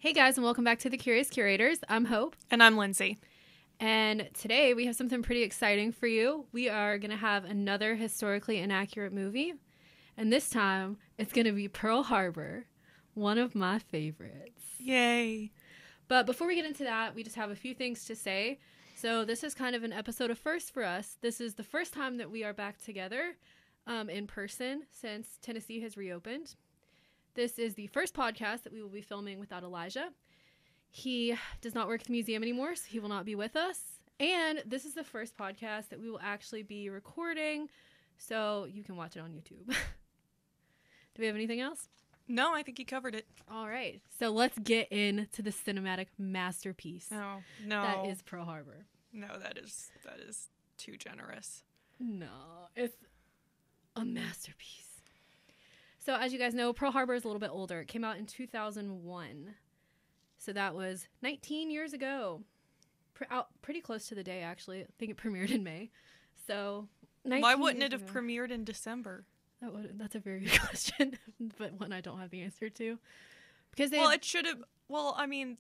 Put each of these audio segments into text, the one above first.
Hey guys, and welcome back to the Curious Curators. I'm Hope. And I'm Lindsay. And today we have something pretty exciting for you. We are going to have another historically inaccurate movie. And this time, it's going to be Pearl Harbor, one of my favorites. Yay. But before we get into that, we just have a few things to say. So this is kind of an episode of first for us. This is the first time that we are back together in person since Tennessee has reopened. This is the first podcast that we will be filming without Elijah. He does not work at the museum anymore, so he will not be with us. And this is the first podcast that we will actually be recording, so you can watch it on YouTube. Do we have anything else? No, I think you covered it. All right, so let's get into the cinematic masterpiece. Oh, no. That is Pearl Harbor. No, that is too generous. No, it's a masterpiece. So as you guys know, Pearl Harbor is a little bit older. It came out in 2001. So that was 19 years ago. Pretty close to the day, actually. I think it premiered in May. So 19 Why wouldn't it years have ago. premiered in December? That's a very good question, but one I don't have the answer to. Because it should have... Well, I mean,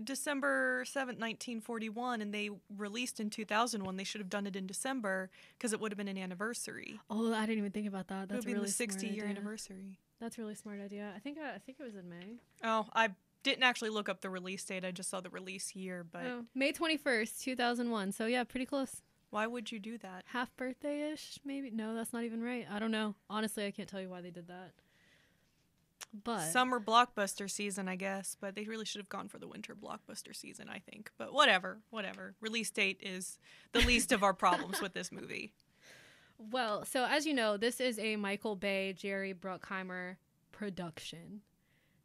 December 7th, 1941, and they released in 2001. They should have done it in December because it would have been an anniversary. Oh, I didn't even think about that. That's it would a really be the 60-year idea. anniversary. That's a really smart idea. I think it was in May. Oh, I didn't actually look up the release date. I just saw the release year, but... Oh, May 21st, 2001. So yeah, pretty close. Why would you do that? Half birthday-ish, maybe? No, that's not even right. I don't know. Honestly, I can't tell you why they did that. But Summer blockbuster season, I guess, but they really should have gone for the winter blockbuster season, I think. But whatever. Release date is the least of our problems with this movie. Well, so as you know, this is a Michael Bay, Jerry Bruckheimer production.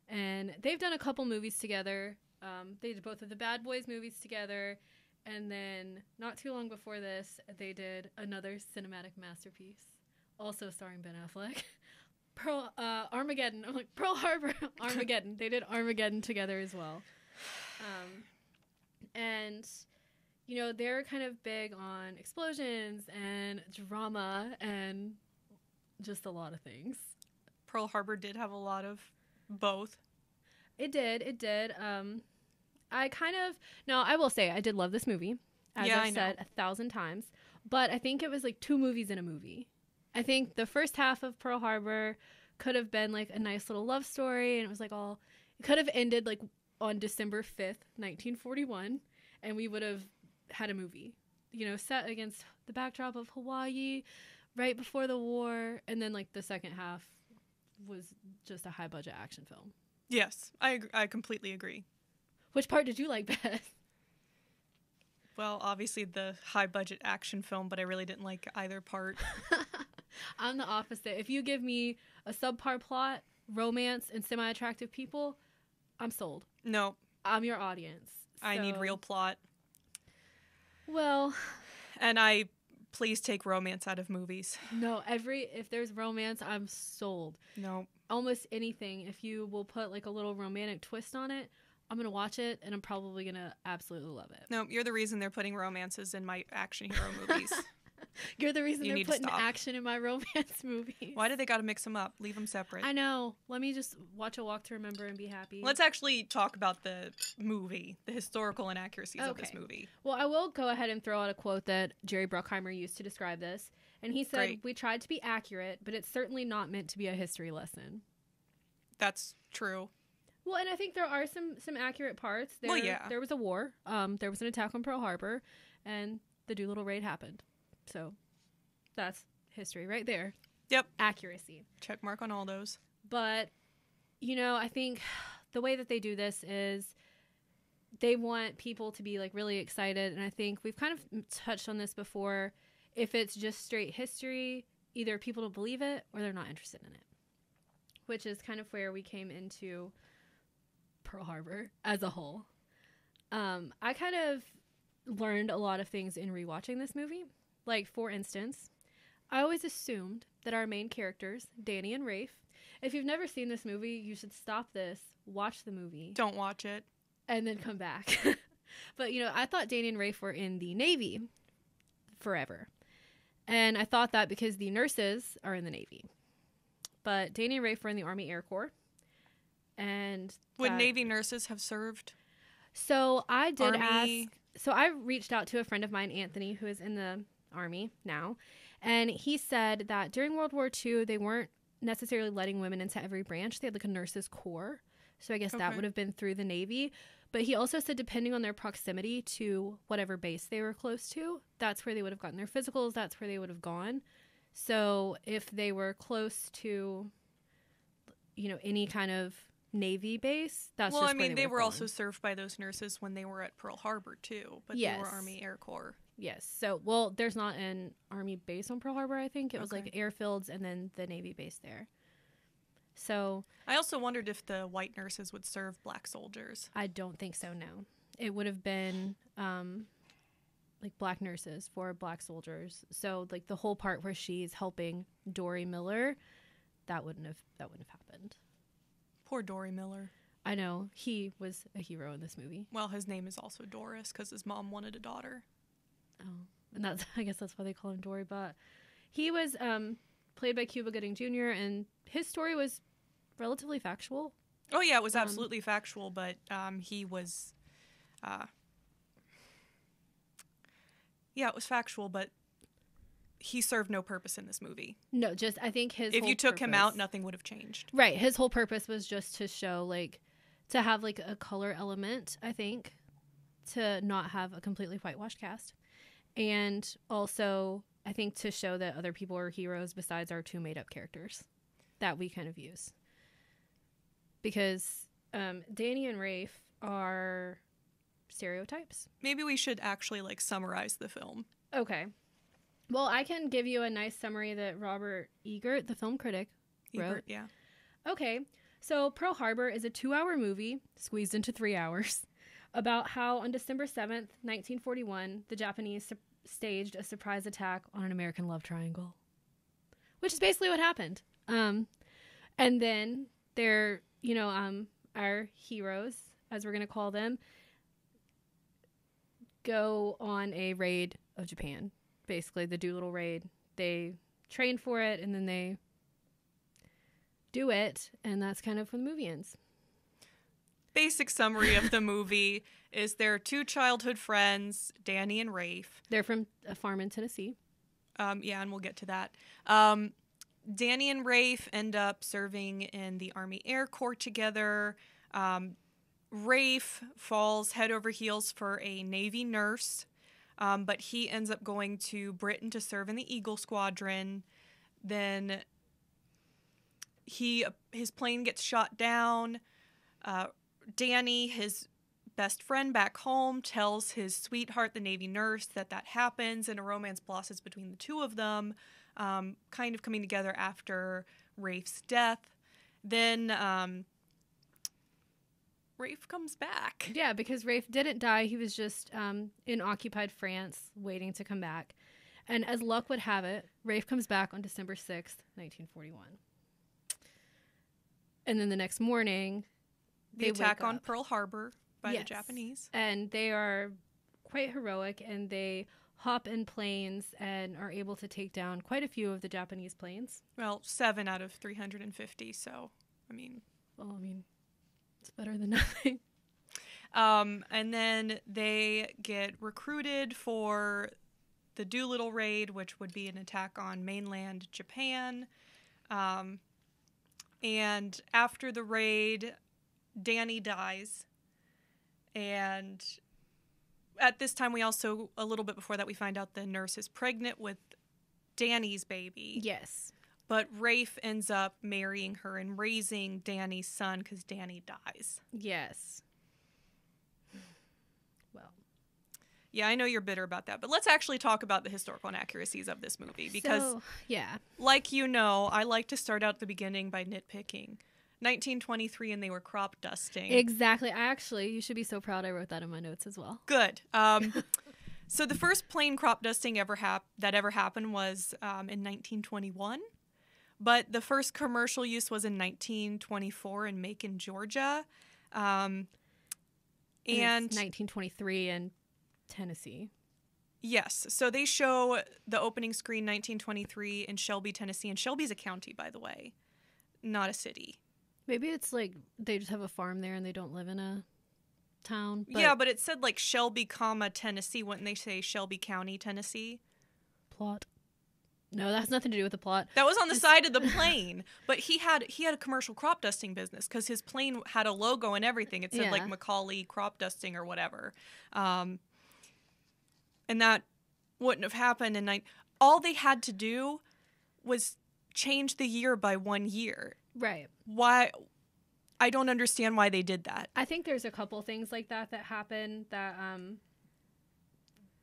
And they've done a couple movies together. They did both of the Bad Boys movies together. And then not too long before this, they did another cinematic masterpiece, also starring Ben Affleck. Armageddon. I'm like, Pearl Harbor, Armageddon. They did Armageddon together as well. And, you know, they're kind of big on explosions and drama and just a lot of things. Pearl Harbor did have a lot of both. It did. I will say I did love this movie, as I've said 1,000 times, but I think it was like two movies in a movie. I think the first half of Pearl Harbor could have been like a nice little love story, and it was like it could have ended like on December 5th, 1941, and we would have had a movie, you know, set against the backdrop of Hawaii right before the war, and then like the second half was just a high budget action film. Yes, I completely agree. Which part did you like best? Well, obviously the high budget action film, but I really didn't like either part. I'm the opposite. If you give me a subpar plot, romance, and semi-attractive people, I'm sold. No. I'm your audience. I need real plot. Well. And please take romance out of movies. No, if there's romance, I'm sold. No. Almost anything. If you will put like a little romantic twist on it, I'm going to watch it, and I'm probably going to absolutely love it. No, you're the reason they're putting romances in my action hero movies. You're the reason they're putting action in my romance movies. Why do they got to mix them up? Leave them separate. I know. Let me just watch A Walk to Remember and be happy. Let's actually talk about the movie, the historical inaccuracies of this movie. Well, I will go ahead and throw out a quote that Jerry Bruckheimer used to describe this. And he said, "We tried to be accurate, but it's certainly not meant to be a history lesson." That's true. Well, and I think there are some accurate parts. There was a war. There was an attack on Pearl Harbor, and the Doolittle raid happened. So that's history right there. Yep. Accuracy. Check mark on all those. But, you know, I think the way that they do this is they want people to be, like, really excited. And I think we've kind of touched on this before. If it's just straight history, either people don't believe it or they're not interested in it, which is kind of where we came into Pearl Harbor as a whole. I kind of learned a lot of things in rewatching this movie. Like, for instance, I always assumed that our main characters, Danni and Rafe, if you've never seen this movie, you should stop this, watch the movie. Don't watch it. And then come back. But, you know, I thought Danni and Rafe were in the Navy forever. And I thought that because the nurses are in the Navy. But Danni and Rafe were in the Army Air Corps. And would Navy nurses have served? So I did Army? ask. So I reached out to a friend of mine, Anthony, who is in the Army now. And he said that during World War II, they weren't necessarily letting women into every branch. They had like a nurses corps. So I guess that would have been through the Navy. But he also said depending on their proximity to whatever base they were close to, that's where they would have gotten their physicals. That's where they would have gone. So if they were close to, any kind of Navy base, that's well, just I mean, they were gone. also served by those nurses when they were at Pearl Harbor, too. But they were Army Air Corps. Yes. So, well, there's not an Army base on Pearl Harbor, I think. It was like airfields and then the Navy base there. So I also wondered if the white nurses would serve black soldiers. I don't think so, no. It would have been like black nurses for black soldiers. So like the whole part where she's helping Dory Miller, that wouldn't have happened. Poor Dory Miller. I know. He was a hero in this movie. Well, his name is also Doris because his mom wanted a daughter. Oh. And I guess that's why they call him Dory, but he was played by Cuba Gooding Jr. and his story was relatively factual. Oh yeah, it was absolutely factual, but he was it was factual, but he served no purpose in this movie. No, just I think if you took him out, nothing would have changed. Right, his whole purpose was just to show to have a color element, I think, to not have a completely whitewashed cast. And also, I think to show that other people are heroes besides our two made-up characters that we kind of use. Because Danni and Rafe are stereotypes. Maybe we should actually summarize the film. Okay. Well, I can give you a nice summary that Roger Ebert, the film critic, wrote. Ebert, yeah. Okay. So Pearl Harbor is a 2-hour movie squeezed into 3 hours about how on December 7th, 1941, the Japanese staged a surprise attack on an American love triangle, which is basically what happened. And then they're, our heroes, as we're going to call them, go on a raid of Japan. Basically, the Doolittle raid. They train for it, and then they do it, and that's kind of when the movie ends. Basic summary of the movie is there are two childhood friends, Danni and Rafe. They're from a farm in Tennessee. Yeah, and we'll get to that. Danni and Rafe end up serving in the Army Air Corps together. Rafe falls head over heels for a Navy nurse, but he ends up going to Britain to serve in the Eagle Squadron. Then his plane gets shot down. Danni, his best friend back home, tells his sweetheart, the Navy nurse, that happens, and a romance blossoms between the two of them, kind of coming together after Rafe's death. Then Rafe comes back. Yeah, because Rafe didn't die. He was just in occupied France waiting to come back. And as luck would have it, Rafe comes back on December 6th, 1941. And then the next morning, the attack on Pearl Harbor by the Japanese. And they are quite heroic, and they hop in planes and are able to take down quite a few of the Japanese planes. Well, 7 out of 350, so, I mean... Well, it's better than nothing. And then they get recruited for the Doolittle raid, which would be an attack on mainland Japan. And after the raid, Danni dies. And at this time, we also, a little bit before that, we find out the nurse is pregnant with Danni's baby. Yes. But Rafe ends up marrying her and raising Danni's son because Danni dies. Yes. Well. Yeah, I know you're bitter about that, but let's actually talk about the historical inaccuracies of this movie because, like I like to start out at the beginning by nitpicking. 1923 and they were crop dusting. Exactly. You should be so proud I wrote that in my notes as well. Good. So the first plane crop dusting that ever happened was in 1921, but the first commercial use was in 1924 in Macon, Georgia. And 1923 in Tennessee. Yes. So they show the opening screen 1923 in Shelby, Tennessee. And Shelby's a county, by the way, not a city. Maybe it's like they just have a farm there and they don't live in a town. Yeah, but it said like Shelby, Tennessee. Wouldn't they say Shelby County, Tennessee? Plot. No, that has nothing to do with the plot. That was on the side of the plane. But he had a commercial crop dusting business because his plane had a logo and everything. It said like Macaulay Crop Dusting or whatever. And that wouldn't have happened. And all they had to do was change the year by 1 year. Right. Why? I don't understand why they did that. I think there's a couple things like that happen that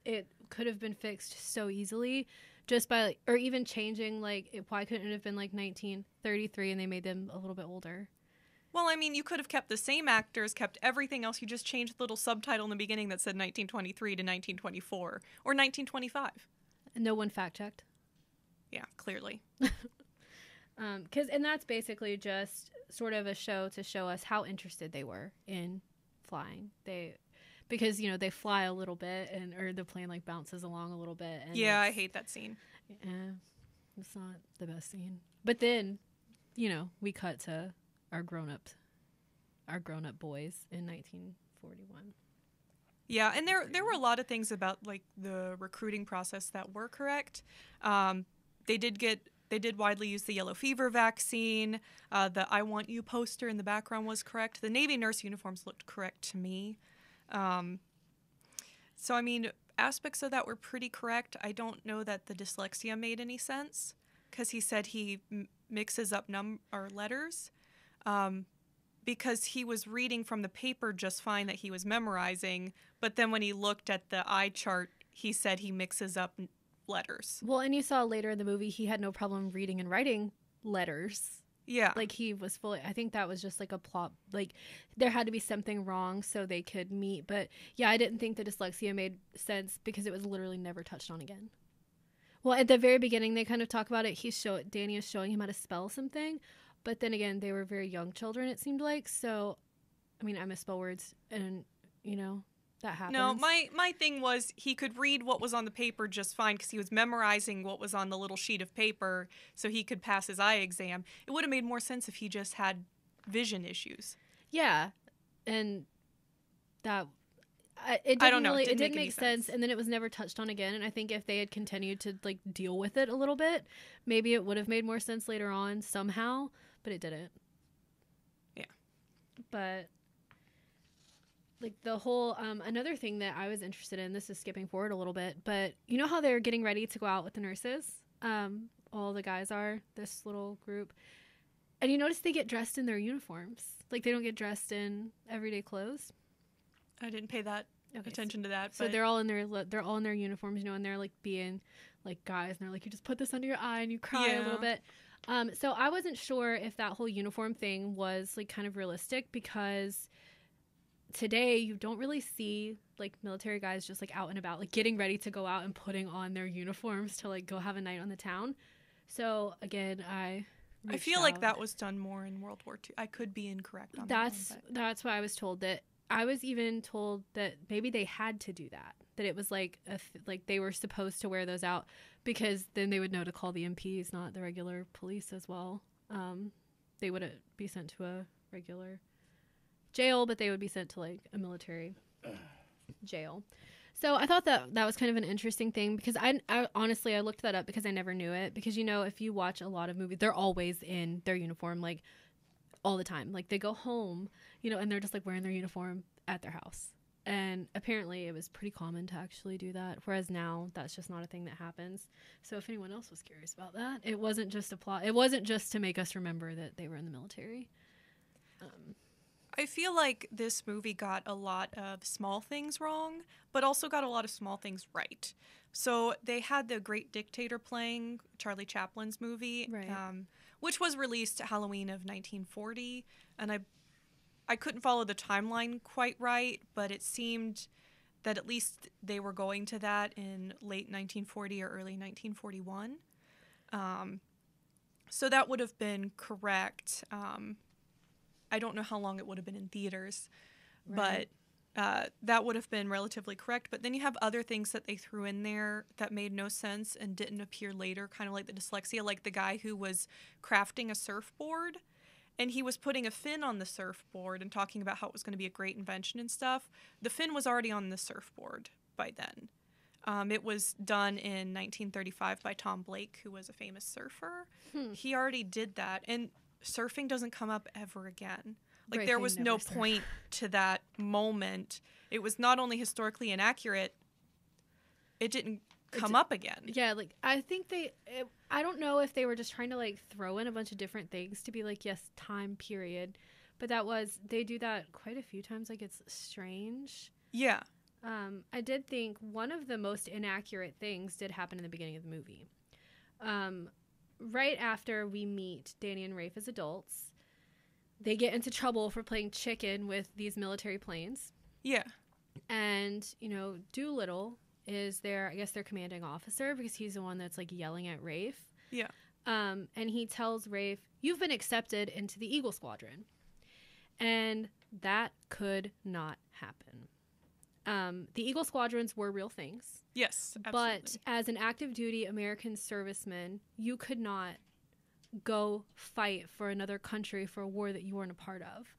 it could have been fixed so easily just by, or even changing, like, why couldn't it have been like 1933 and they made them a little bit older? Well, I mean, you could have kept the same actors, kept everything else. You just changed the little subtitle in the beginning that said 1923 to 1924 or 1925. No one fact checked. Yeah, clearly. And that's basically just sort of a show to show us how interested they were in flying. Because they fly a little bit, or the plane like bounces along a little bit. And yeah, I hate that scene. Yeah, it's not the best scene. But then, we cut to our grown up boys in 1941. Yeah, and there were a lot of things about like the recruiting process that were correct. They did widely use the yellow fever vaccine. The I Want You poster in the background was correct. The Navy nurse uniforms looked correct to me. So, I mean, aspects of that were pretty correct. I don't know that the dyslexia made any sense because he said he mixes up letters because he was reading from the paper just fine that he was memorizing. But then when he looked at the eye chart, he said he mixes up letters. Well, and you saw later in the movie he had no problem reading and writing letters. Yeah. Like he was fully, I think that was just like a plot, like there had to be something wrong so they could meet. But yeah, I didn't think the dyslexia made sense because it was literally never touched on again. Well, at the very beginning, they kind of talk about it. Danny is showing him how to spell something. But then again, they were very young children, it seemed like. So, I mean, I misspell words and, that happens. No, my thing was he could read what was on the paper just fine because he was memorizing what was on the little sheet of paper so he could pass his eye exam. It would have made more sense if he just had vision issues. Yeah, and that it didn't make sense, and then it was never touched on again. And I think if they had continued to like deal with it a little bit, maybe it would have made more sense later on somehow, but it didn't. Yeah, but. Like the whole, another thing that I was interested in, this is skipping forward a little bit, but you know how they're getting ready to go out with the nurses? All the guys are, this little group. And you notice they get dressed in their uniforms. Like they don't get dressed in everyday clothes. I didn't pay that attention to that. So they're all in their uniforms, and they're like being like guys, and they're like, you just put this under your eye and you cry a little bit. So I wasn't sure if that whole uniform thing was like kind of realistic because today you don't really see like military guys just like out and about like getting ready to go out and putting on their uniforms to like go have a night on the town. So again, I feel like that was done more in World War II. I could be incorrect on that. That's why I was told that. I was even told that maybe they had to do that it was like like they were supposed to wear those out because then they would know to call the MPs, not the regular police as well. They wouldn't be sent to a regular jail, but they would be sent to like a military jail. So I thought that was kind of an interesting thing because I honestly I looked that up because I never knew it because if you watch a lot of movies, they're always in their uniform like all the time. Like they go home, and they're just like wearing their uniform at their house. And apparently it was pretty common to actually do that, whereas now that's just not a thing that happens. So if anyone else was curious about that, it wasn't just a plot. It wasn't just to make us remember that they were in the military. I feel like this movie got a lot of small things wrong, but also got a lot of small things right. So they had The Great Dictator playing, Charlie Chaplin's movie, right. Which was released at Halloween of 1940. And I couldn't follow the timeline quite right, but it seemed that at least they were going to that in late 1940 or early 1941. So that would have been correct. I don't know how long it would have been in theaters, right. But that would have been relatively correct. But then you have other things that they threw in there that made no sense and didn't appear later, kind of like the dyslexia, like the guy who was crafting a surfboard. and he was putting a fin on the surfboard and talking about how it was going to be a great invention and stuff. The fin was already on the surfboard by then. It was done in 1935 by Tom Blake, who was a famous surfer. He already did that, and surfing doesn't come up ever again. Like, there was no point to that moment. It was not only historically inaccurate, it didn't come up again. Yeah, like, I think I don't know if they were just trying to, like, throw in a bunch of different things to be like, yes, time period. But they do that quite a few times. Like, it's strange. Yeah. I did think one of the most inaccurate things did happen in the beginning of the movie. Right after we meet Danni and Rafe as adults, they get into trouble for playing chicken with these military planes. Yeah. And, Doolittle is their commanding officer, because he's the one that's, like, yelling at Rafe. Yeah. And he tells Rafe, "You've been accepted into the Eagle Squadron." And that could not happen. The Eagle Squadrons were real things. Yes, absolutely. But as an active duty American serviceman, you could not go fight for another country for a war that you weren't a part of.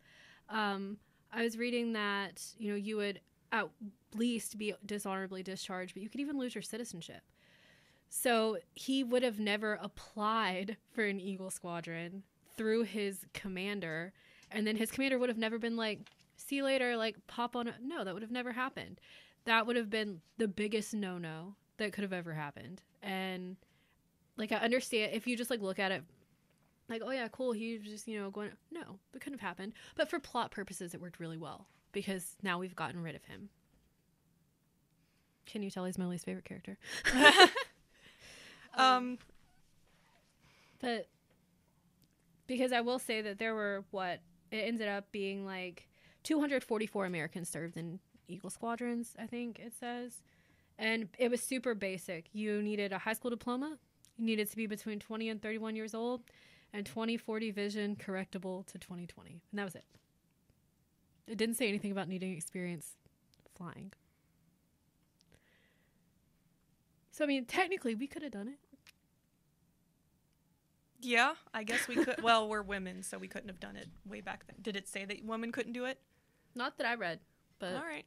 I was reading that, you would at least be dishonorably discharged, but you could even lose your citizenship. So he would have never applied for an Eagle Squadron through his commander, and then his commander would have never been like, "See you later," like, pop on. No, that would have never happened. That would have been the biggest no-no that could have ever happened. And, like, I understand if you just, like, look at it like, oh yeah, cool, he was just, going. No, that couldn't have happened. But for plot purposes, it worked really well, because now we've gotten rid of him. Can you tell he's my least favorite character? But because I will say that there were it ended up being like 244 Americans served in Eagle Squadrons, I think it says. And it was super basic. You needed a high school diploma. You needed to be between 20 and 31 years old, and 20/40 vision, correctable to 20/20. And that was it. It didn't say anything about needing experience flying. So, I mean, technically, we could have done it. Yeah, I guess we could. Well, we're women, so we couldn't have done it way back then. Did it say that women couldn't do it? Not that I read, but... All right.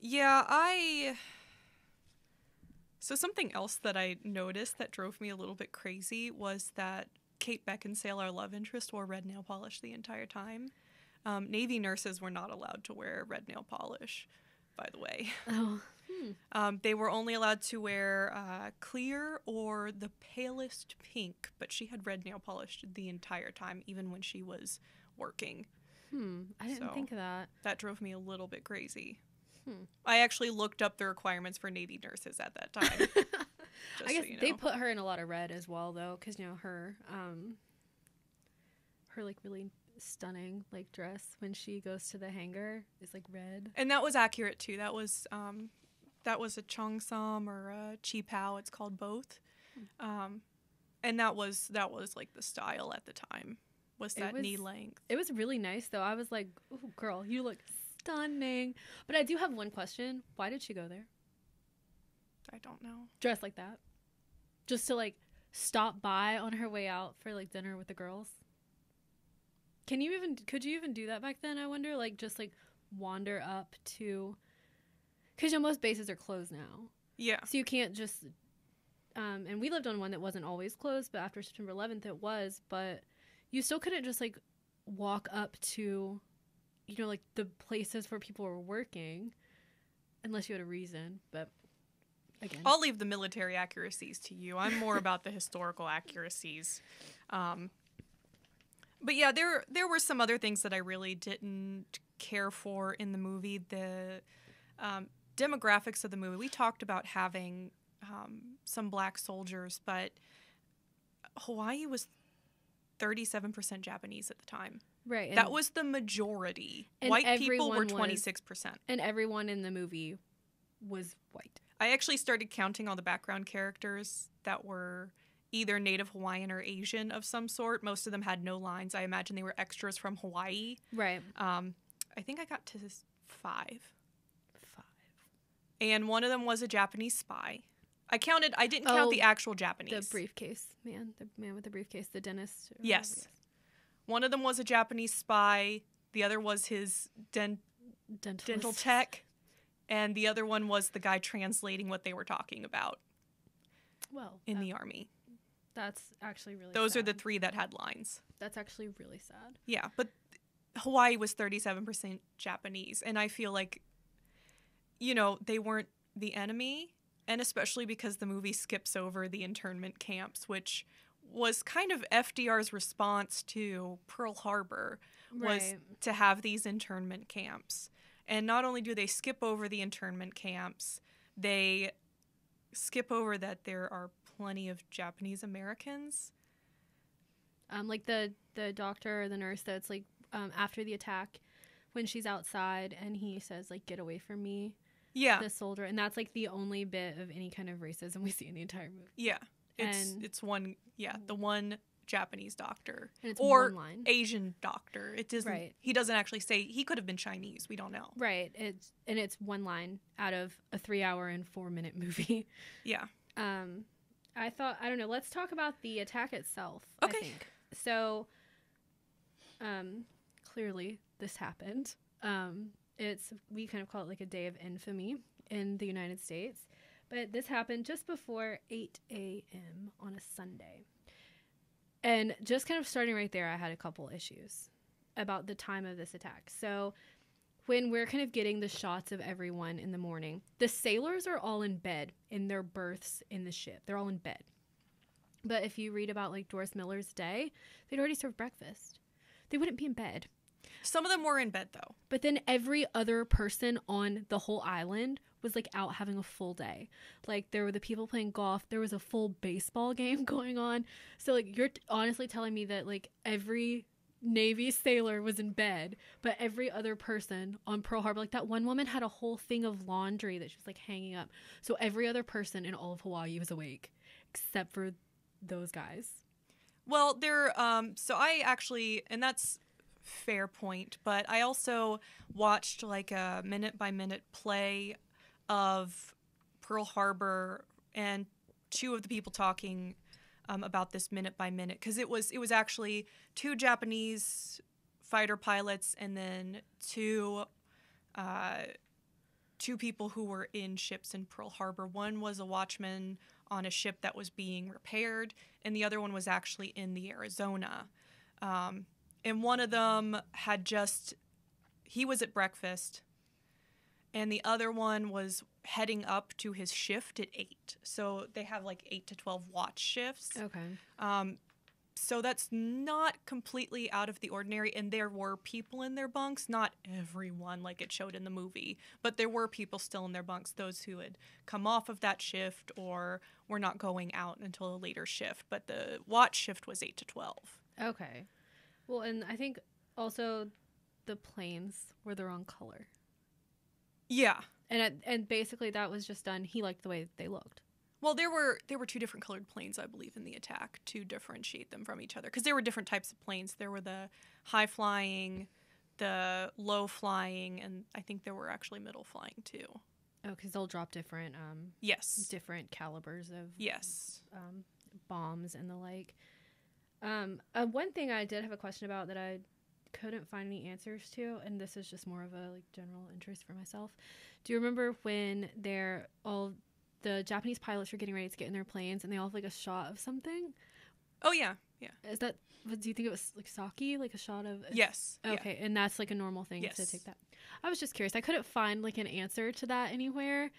Yeah, So something else that I noticed that drove me a little bit crazy was that Kate Beckinsale, our love interest, wore red nail polish the entire time. Navy nurses were not allowed to wear red nail polish, by the way. Oh. They were only allowed to wear clear or the palest pink, but she had red nail polish the entire time, even when she was working. I didn't think of that. That drove me a little bit crazy. I actually looked up the requirements for Navy nurses at that time. I guess they put her in a lot of red as well, though, because, her like really stunning like dress when she goes to the hangar is like red. And that was accurate too. That was a cheongsam or a qipao. It's called both. And that was like the style at the time. Was that knee length? It was really nice though. I was like, "Ooh, girl, you look stunning." But I do have one question. Why did she go there? I don't know. Dressed like that? Just to like stop by on her way out for like dinner with the girls? Could you even do that back then, I wonder? Like, just like wander up to, because most bases are closed now. Yeah. So you can't just, and we lived on one that wasn't always closed, but after September 11th it was, but you still couldn't just like walk up to, like the places where people were working unless you had a reason. But again, I'll leave the military accuracies to you. I'm more about the historical accuracies. But yeah, there were some other things that I really didn't care for in the movie. The demographics of the movie. We talked about having some black soldiers, but Hawaii was 37% Japanese at the time. Right. That was the majority. White people were 26%. And everyone in the movie was white. I actually started counting all the background characters that were either Native Hawaiian or Asian of some sort. Most of them had no lines. I imagine they were extras from Hawaii. Right. I think I got to 5. And one of them was a Japanese spy. I didn't count the actual Japanese. The briefcase man. The man with the briefcase. The dentist. Yes. One of them was a Japanese spy. The other was his dental tech. And the other one was the guy translating what they were talking about. Well, in the army. That's actually really Those sad. are the 3 that had lines. That's actually really sad. Yeah, but Hawaii was 37% Japanese. And I feel like, they weren't the enemy. And especially because the movie skips over the internment camps, which was kind of FDR's response to Pearl Harbor, was to have these internment camps. And not only do they skip over the internment camps, they skip over that there are plenty of Japanese Americans. Like the doctor or the nurse that's like after the attack when she's outside and he says like, get away from me. Yeah. The soldier. And that's like the only bit of any kind of racism we see in the entire movie. Yeah. It's one, the one Japanese doctor. And it's or one line. Asian doctor. It doesn't, right. He doesn't actually say, he could have been Chinese. We don't know. Right. It's one line out of a 3-hour and 4-minute movie. Yeah. I don't know, let's talk about the attack itself. Okay. I think. So, clearly this happened. We kind of call it like a day of infamy in the United States. But this happened just before 8 a.m. on a Sunday. And just kind of starting right there, I had a couple issues about the time of this attack. So when we're kind of getting the shots of everyone in the morning, the sailors are all in bed in their berths in the ship. They're all in bed. But if you read about like Doris Miller's day, they'd already served breakfast. They wouldn't be in bed. Some of them were in bed, though. But then every other person on the whole island was, like, out having a full day. Like, there were the people playing golf. There was a full baseball game going on. So, like, you're honestly telling me that, like, every Navy sailor was in bed, but every other person on Pearl Harbor, like, that one woman had a whole thing of laundry that she was, like, hanging up. So every other person in all of Hawaii was awake, except for those guys. Well, so I actually, and that's fair point, but I also watched like a minute-by-minute play of Pearl Harbor and 2 of the people talking about this minute-by-minute, because it was actually 2 Japanese fighter pilots and then 2 people who were in ships in Pearl Harbor. One was a watchman on a ship that was being repaired, and the other one was actually in the Arizona. And one of them he was at breakfast, and the other one was heading up to his shift at 8. So they have like 8 to 12 watch shifts. Okay. So that's not completely out of the ordinary, and there were people in their bunks, not everyone like it showed in the movie, but there were people still in their bunks, those who had come off of that shift or were not going out until a later shift, but the watch shift was 8 to 12. Okay. Well, and I think also the planes were the wrong color. Yeah. And basically that was just done. He liked the way they looked. Well, there were 2 different colored planes, I believe, in the attack to differentiate them from each other. Because there were different types of planes. There were the high-flying, the low-flying, and I think there were actually middle-flying, too. Oh, because they'll drop different yes, different calibers of yes bombs and the like. One thing I did have a question about that I couldn't find any answers to, and this is just more of a like general interest for myself. Do you remember when the Japanese pilots were getting ready to get in their planes and they all have like a shot of something? Oh yeah. Is that? Do you think it was like sake, like a shot of? Yes. Okay, yeah. And that's like a normal thing to take that. I was just curious. I couldn't find like an answer to that anywhere.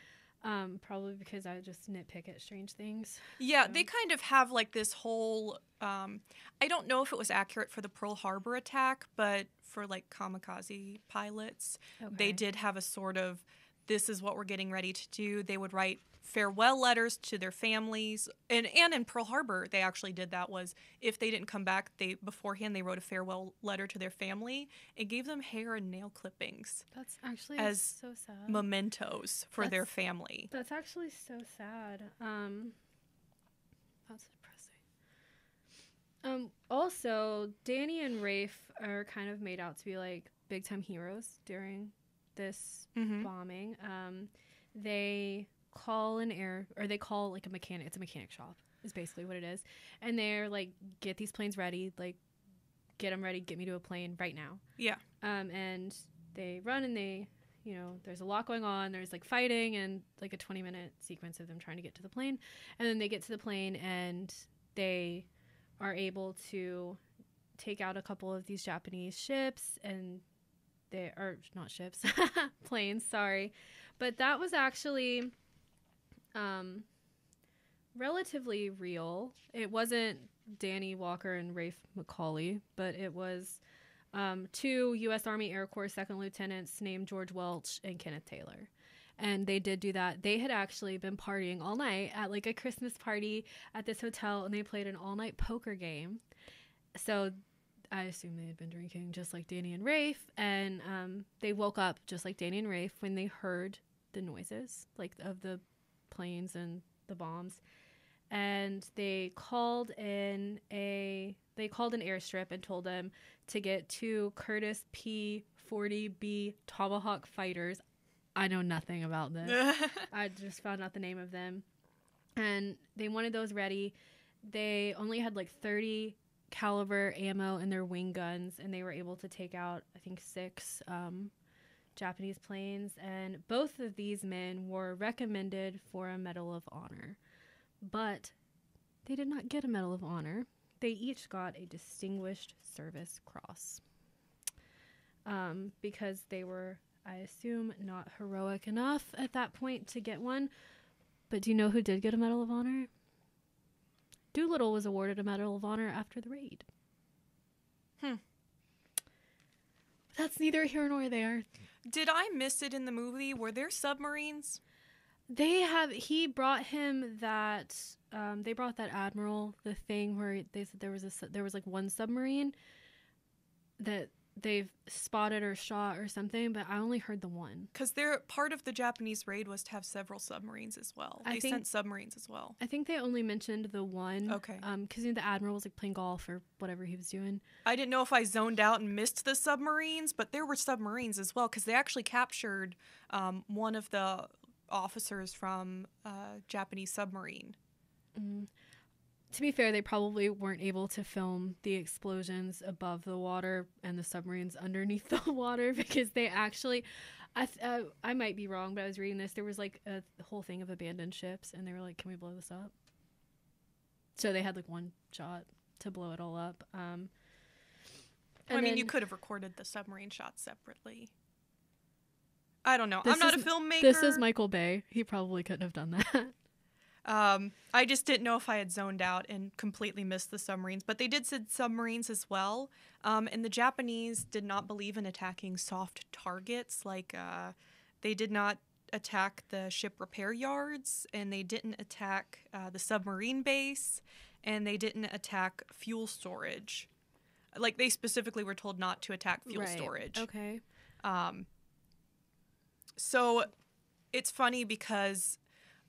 Probably because I just nitpick at strange things. Yeah, they kind of have like this whole. I don't know if it was accurate for the Pearl Harbor attack, but for like kamikaze pilots, they did have a sort of, this is what we're getting ready to do. They would write farewell letters to their families. And in Pearl Harbor, they actually did that. Was if they didn't come back, beforehand they wrote a farewell letter to their family and gave them hair and nail clippings. That's actually as so sad. Mementos for their family. That's actually so sad. That's depressing. Also, Danni and Rafe are kind of made out to be like big time heroes during this bombing. They call they call like a mechanic. It's a mechanic shop is basically what it is. And they're like, get these planes ready, like get them ready, get me to a plane right now. Yeah. And they run and they, you know, there's a lot going on. There's like fighting and like a 20-minute sequence of them trying to get to the plane. And then they get to the plane and they are able to take out a couple of these Japanese ships, and they are not ships, planes, sorry. But that was actually relatively real. It wasn't Danny Walker and Rafe McCauley, but it was two U.S. Army Air Corps second lieutenants named George Welch and Kenneth Taylor. And they did do that. They had actually been partying all night at like a Christmas party at this hotel, and they played an all-night poker game. So I assume they had been drinking just like Danny and Rafe, and they woke up just like Danny and Rafe when they heard the noises like of the planes and the bombs. And they called an airstrip and told them to get two Curtiss P-40B Tomahawk fighters. I know nothing about this. I just found out the name of them. And they wanted those ready. They only had like 30 caliber ammo in their wing guns, and they were able to take out, I think, 6 Japanese planes. And both of these men were recommended for a Medal of Honor. But they did not get a Medal of Honor. They each got a Distinguished Service Cross. Because they were, I assume, not heroic enough at that point to get one. But do you know who did get a Medal of Honor? Doolittle was awarded a Medal of Honor after the raid. That's neither here nor there. Did I miss it in the movie? Were there submarines? He brought him that, they brought that Admiral, the thing where they said there was like one submarine that they've spotted or shot or something, but I only heard the one. Because part of the Japanese raid was to have several submarines as well. They sent submarines as well. I think they only mentioned the one. Okay. Because the Admiral was like playing golf or whatever he was doing. I didn't know if I zoned out and missed the submarines, but there were submarines as well, because they actually captured one of the officers from a Japanese submarine. To be fair, they probably weren't able to film the explosions above the water and the submarines underneath the water, because they actually, I might be wrong, but I was reading this, there was like a whole thing of abandoned ships, and they were like, can we blow this up? So they had like one shot to blow it all up. You could have recorded the submarine shots separately. I don't know. I'm not a filmmaker. This is Michael Bay. He probably couldn't have done that. I just didn't know if I had zoned out and completely missed the submarines, but they did send submarines as well. And the Japanese did not believe in attacking soft targets. Like, they did not attack the ship repair yards, and they didn't attack the submarine base, and they didn't attack fuel storage. Like, they specifically were told not to attack fuel storage. Okay. So it's funny because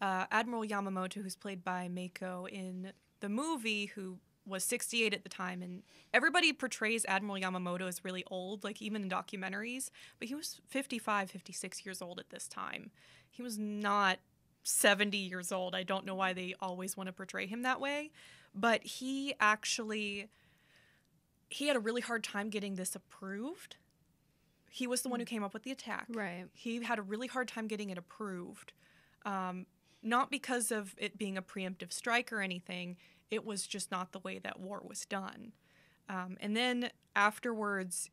Admiral Yamamoto, who's played by Mako in the movie, who was 68 at the time, and everybody portrays Admiral Yamamoto as really old, like even in documentaries, but he was 55, 56 years old at this time. He was not 70 years old. I don't know why they always want to portray him that way, but he had a really hard time getting this approved. He was the one who came up with the attack. Right. He had a really hard time getting it approved. Not because of it being a preemptive strike or anything. It was just not the way that war was done. And then afterwards,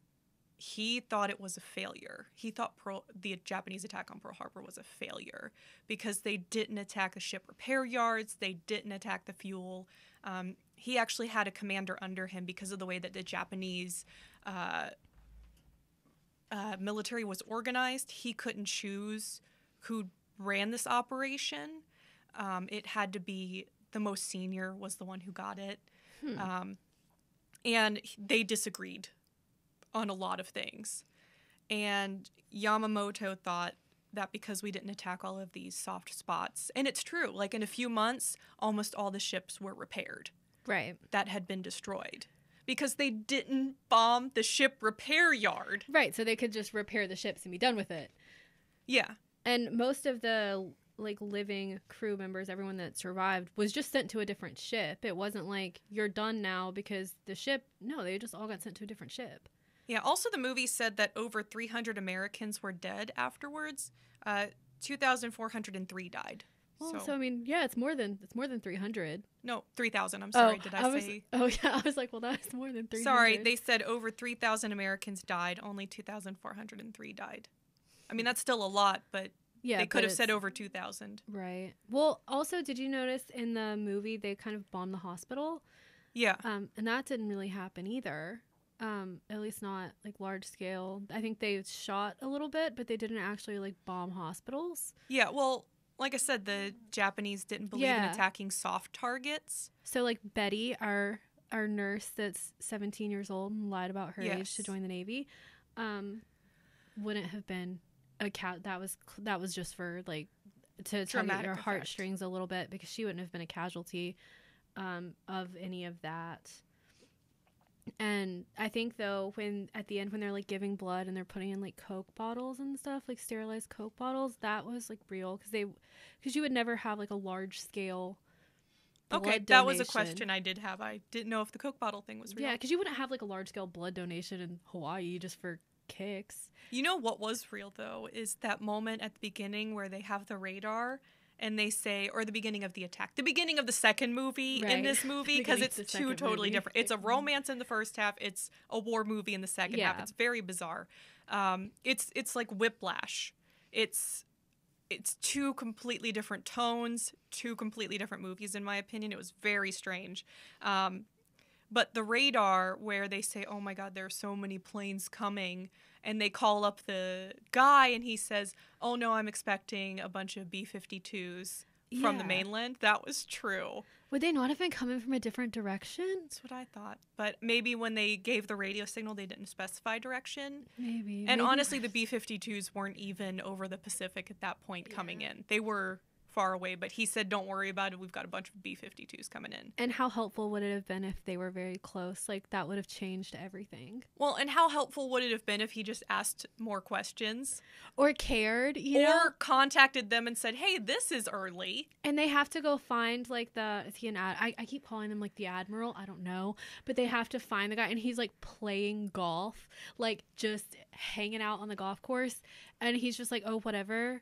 he thought it was a failure. He thought the Japanese attack on Pearl Harbor was a failure because they didn't attack the ship repair yards. They didn't attack the fuel. He actually had a commander under him because of the way that the Japanese military was organized. He couldn't choose who ran this operation. It had to be the most senior was the one who got it. And they disagreed on a lot of things. And Yamamoto thought that because we didn't attack all of these soft spots, and it's true, like in a few months, almost all the ships were repaired. Right. That had been destroyed. Because they didn't bomb the ship repair yard. Right, so they could just repair the ships and be done with it. Yeah. And most of the like living crew members, everyone that survived, was just sent to a different ship. It wasn't like you're done now because the ship. No, they just all got sent to a different ship. Yeah. Also, the movie said that over 300 Americans were dead afterwards. 2,403 died. Well, so I mean, yeah, it's more than 300. No, 3,000. I'm sorry. Did I say? Oh yeah, I was like, well, that's more than 300. Sorry, they said over 3,000 Americans died. Only 2,403 died. I mean, that's still a lot, but yeah, they could have said over 2,000. Right. Well, also, did you notice in the movie they kind of bombed the hospital? Yeah. And that didn't really happen either. At least not like large scale. I think they shot a little bit, but they didn't actually like bomb hospitals. Yeah. Well, like I said, the Japanese didn't believe in attacking soft targets. So, like Betty, our nurse that's 17 years old and lied about her age to join the Navy, wouldn't have been a cat. That was just for like to tug at your heartstrings a little bit, because she wouldn't have been a casualty of any of that. And I think, though, when at the end when they're like giving blood and they're putting in like Coke bottles and stuff, like sterilized Coke bottles, that was like real, because you would never have like a large scale blood donation. That was a question I did have. I didn't know if the Coke bottle thing was real. Yeah, because you wouldn't have like a large scale blood donation in Hawaii just for kicks. You know what was real, though, is that moment at the beginning where they have the radar and they say, or the beginning of the attack, the beginning of the second movie in this movie, because it's two totally different. It's a romance in the first half. It's a war movie in the second half. It's very bizarre. It's like Whiplash. It's two completely different tones, two completely different movies, in my opinion. It was very strange. But the radar, where they say, oh my God, there are so many planes coming, and they call up the guy and he says, oh no, I'm expecting a bunch of B-52s from the mainland. That was true. Would they not have been coming from a different direction? That's what I thought. But maybe when they gave the radio signal, they didn't specify direction. Maybe. And honestly, the B-52s weren't even over the Pacific at that point coming in. They were far away, but he said, don't worry about it, we've got a bunch of B-52s coming in. And how helpful would it have been if they were very close? Like, that would have changed everything. Well, and how helpful would it have been if he just asked more questions? Or cared, you know? Or contacted them and said, hey, this is early. And they have to go find, like, is he an I keep calling him, like, the Admiral. I don't know. But they have to find the guy, and he's, like, playing golf. Like, just hanging out on the golf course. And he's just like, oh, whatever.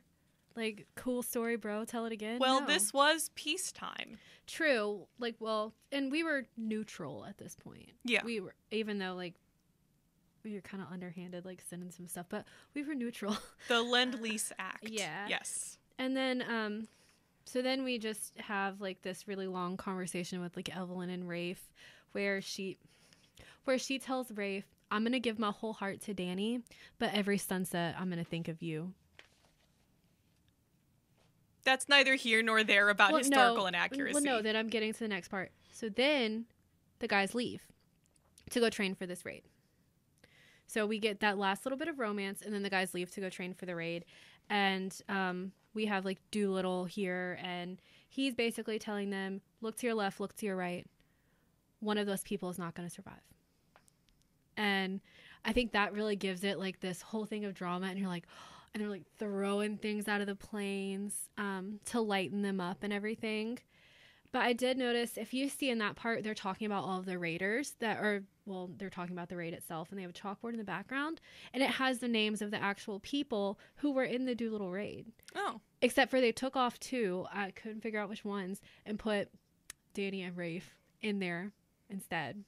Like, cool story, bro. Tell it again. Well, this was peacetime. True. Like, well, and we were neutral at this point. Yeah. We were, even though, like, we were kind of underhanded, like, sending some stuff, but we were neutral. The Lend-Lease Act. Yeah. Yes. And then, so then we just have, like, this really long conversation with, like, Evelyn and Rafe, where she tells Rafe, I'm going to give my whole heart to Danny, but every sunset, I'm going to think of you. That's neither here nor there about historical inaccuracy. Well, no, then I'm getting to the next part. So then the guys leave to go train for this raid. So we get that last little bit of romance, and then the guys leave to go train for the raid. And we have, like, Doolittle here, and he's basically telling them, look to your left, look to your right. One of those people is not going to survive. And I think that really gives it, like, this whole thing of drama, and you're like, and they're, like, throwing things out of the planes to lighten them up and everything. But I did notice, if you see in that part, they're talking about all of the raiders they're talking about the raid itself, and they have a chalkboard in the background, and it has the names of the actual people who were in the Doolittle raid. Oh. Except for they took off two, I couldn't figure out which ones, and put Danny and Rafe in there instead.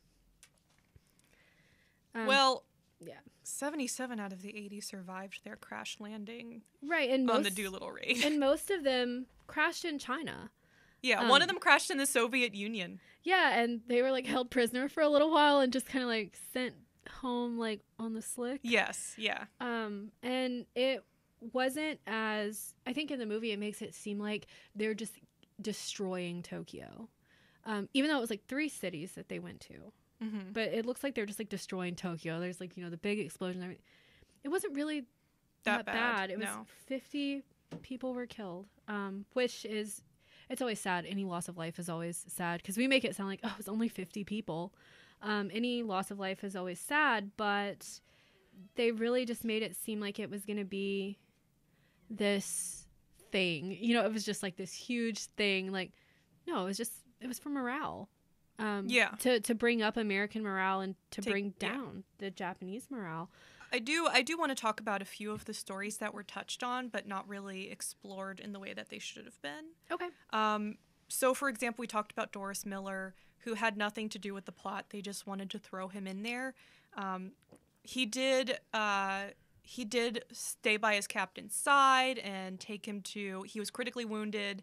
Yeah. 77 out of the 80 survived their crash landing. Right, and on the Doolittle raid. And most of them crashed in China. Yeah, one of them crashed in the Soviet Union. Yeah, and they were, like, held prisoner for a little while and just kind of, like, sent home, like, on the slick. Yes, yeah. And it wasn't as, I think in the movie it makes it seem like they're just destroying Tokyo. Even though it was, like, 3 cities that they went to. Mm-hmm. But it looks like they're just, like, destroying Tokyo. There's, like, you know, the big explosion. It wasn't really that bad. It was 50 people were killed, which is, it's always sad. Any loss of life is always sad, because we make it sound like, oh, it's only 50 people. Any loss of life is always sad, but they really just made it seem like it was going to be this thing. You know, it was just like this huge thing. Like, no, it was for morale. To bring up American morale and to bring down the Japanese morale. I do want to talk about a few of the stories that were touched on, but not really explored in the way that they should have been. Okay. So, for example, we talked about Doris Miller, who had nothing to do with the plot. They just wanted to throw him in there. He did stay by his captain's side and take him to. He was critically wounded.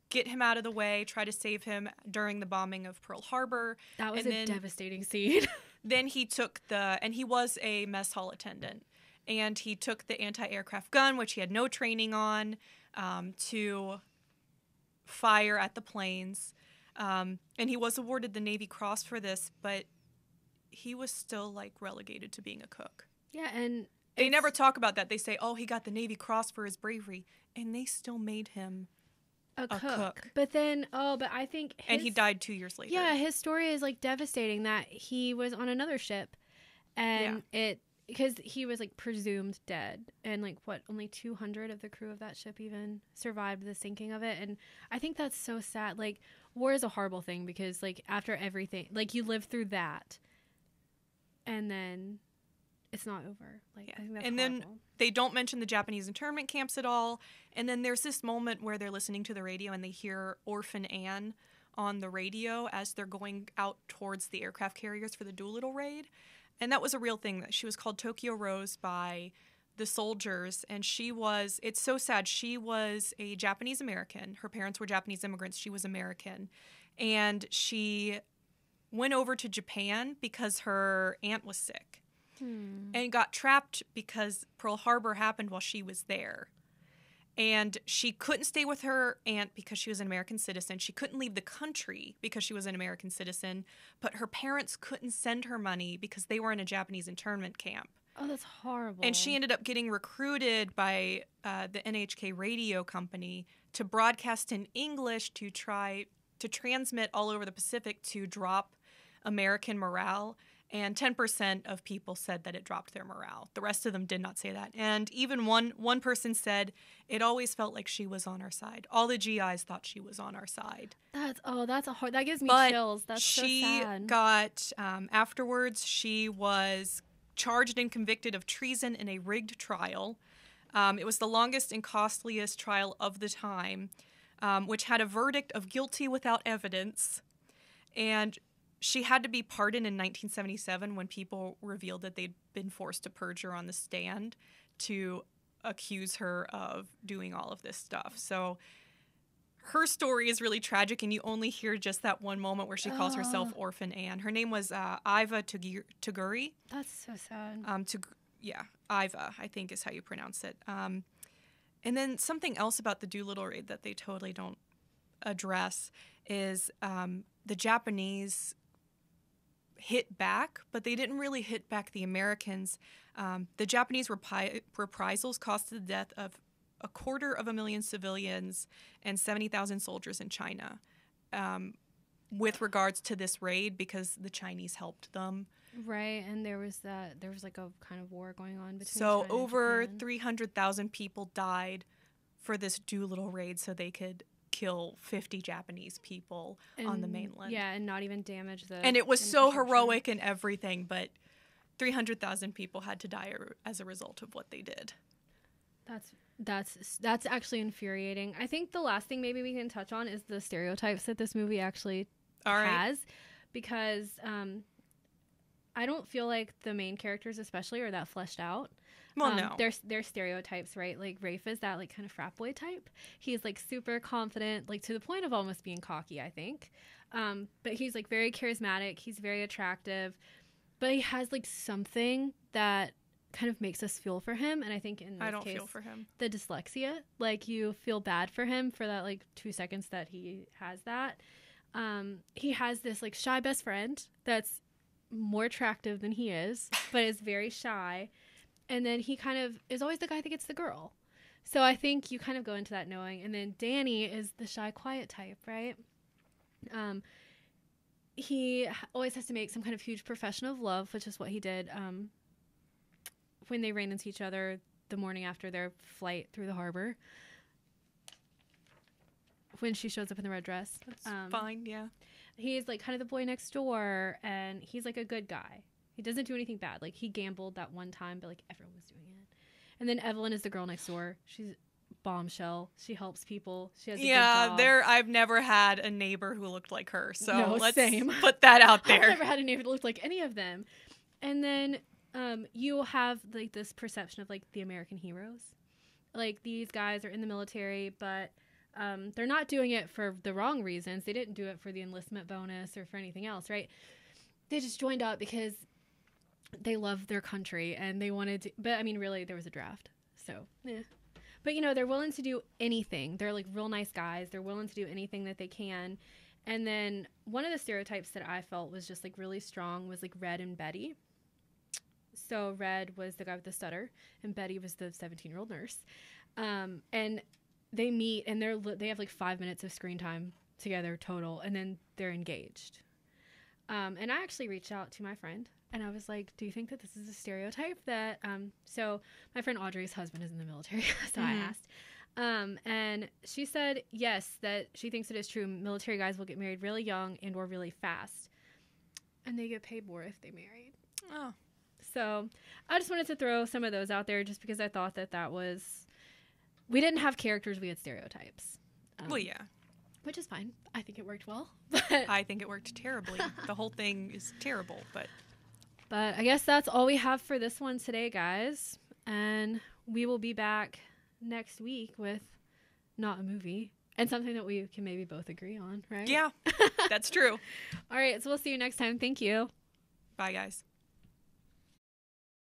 Get him out of the way. Try to save him during the bombing of Pearl Harbor. That was a devastating scene. Then he took and he was a mess hall attendant, and he took the anti-aircraft gun, which he had no training on, to fire at the planes. And he was awarded the Navy Cross for this, but he was still like relegated to being a cook. Yeah, and they never talk about that. They say, oh, he got the Navy Cross for his bravery, and they still made him a cook. But then, but I think and he died 2 years later. Yeah, his story is like devastating that he was on another ship, and because he was like presumed dead, and like only 200 of the crew of that ship even survived the sinking of it. And I think that's so sad. Like, war is a horrible thing because like after everything, like you live through that, and then it's not over. Like, I think that's and horrible. Then they don't mention the Japanese internment camps at all. And then there's this moment where they're listening to the radio and they hear Orphan Anne on the radio as they're going out towards the aircraft carriers for the Doolittle raid. And that was a real thing. She was called Tokyo Rose by the soldiers. And it's so sad. She was a Japanese American. Her parents were Japanese immigrants. She was American. And she went over to Japan because her aunt was sick. And got trapped because Pearl Harbor happened while she was there. And she couldn't stay with her aunt because she was an American citizen. She couldn't leave the country because she was an American citizen. But her parents couldn't send her money because they were in a Japanese internment camp. Oh, that's horrible. And she ended up getting recruited by the NHK radio company to broadcast in English to try to transmit all over the Pacific to drop American morale. And 10% of people said that it dropped their morale. The rest of them did not say that. And even one person said it always felt like she was on our side. All the GIs thought she was on our side. That gives me chills. That's so sad. She got, afterwards, she was charged and convicted of treason in a rigged trial. It was the longest and costliest trial of the time, which had a verdict of guilty without evidence. And she had to be pardoned in 1977 when people revealed that they'd been forced to perjure on the stand to accuse her of doing all of this stuff. So her story is really tragic, and you only hear just that one moment where she calls herself Orphan Anne. Her name was Iva Toguri. That's so sad. Iva, I think is how you pronounce it. And then something else about the Doolittle raid that they totally don't address is the Japanese hit back, but they didn't really hit back the Americans. The Japanese reprisals cost the death of 250,000 civilians and 70,000 soldiers in China with regards to this raid because the Chinese helped them. Right, and there was like a kind of war going on between So China over and Japan. 300,000 people died for this Doolittle raid so they could kill 50 Japanese people on the mainland. Yeah, and not even damage the And it was so heroic and everything, but 300,000 people had to die as a result of what they did. That's actually infuriating. I think the last thing maybe we can touch on is the stereotypes that this movie actually has, because I don't feel like the main characters especially are that fleshed out. Well, no. They're stereotypes, right? Like Rafe is that like kind of frat boy type. He's like super confident, like to the point of almost being cocky, I think. But he's like very charismatic. He's very attractive, but he has like something that kind of makes us feel for him. And I think in this case, feel for him. The dyslexia, like you feel bad for him for that like 2 seconds that he has that. He has this like shy best friend that's more attractive than he is, but is very shy. And then he kind of is always the guy that gets the girl. So I think you kind of go into that knowing. And then Danny is the shy, quiet type, right? He always has to make some kind of huge profession of love, which is what he did when they ran into each other the morning after their flight through the harbor. when she shows up in the red dress. That's fine, yeah. He's like kind of the boy next door, and he's like a good guy. He doesn't do anything bad. Like, he gambled that one time, but like everyone was doing it. And then Evelyn is the girl next door. She's bombshell. She helps people. She has a good job. I've never had a neighbor who looked like her. So let's same. put that out there. I've never had a neighbor that looked like any of them. And then you have like this perception of like the American heroes. Like, these guys are in the military, but they're not doing it for the wrong reasons. They didn't do it for the enlistment bonus or for anything else, right? They just joined up because they love their country and they wanted to. But I mean, really, there was a draft. So, yeah. But, you know, they're willing to do anything. They're like real nice guys. They're willing to do anything that they can. And then one of the stereotypes that I felt was just like really strong was like Red and Betty. So Red was the guy with the stutter and Betty was the 17-year-old nurse. And they meet and they have like 5 minutes of screen time together total, and then they're engaged. And I actually reached out to my friend and I was like, do you think that this is a stereotype that, so my friend Audrey's husband is in the military. So I asked, and she said, yes, that she thinks it is true. Military guys will get married really young and or really fast, and they get paid more if they married. Oh, so I just wanted to throw some of those out there just because I thought that was, we didn't have characters, we had stereotypes. Well, yeah. Which is fine. I think it worked well. I think it worked terribly. The whole thing is terrible, but I guess that's all we have for this one today, guys. And we will be back next week with not a movie and something that we can maybe both agree on, right? Yeah, that's true. All right. So we'll see you next time. Thank you. Bye, guys.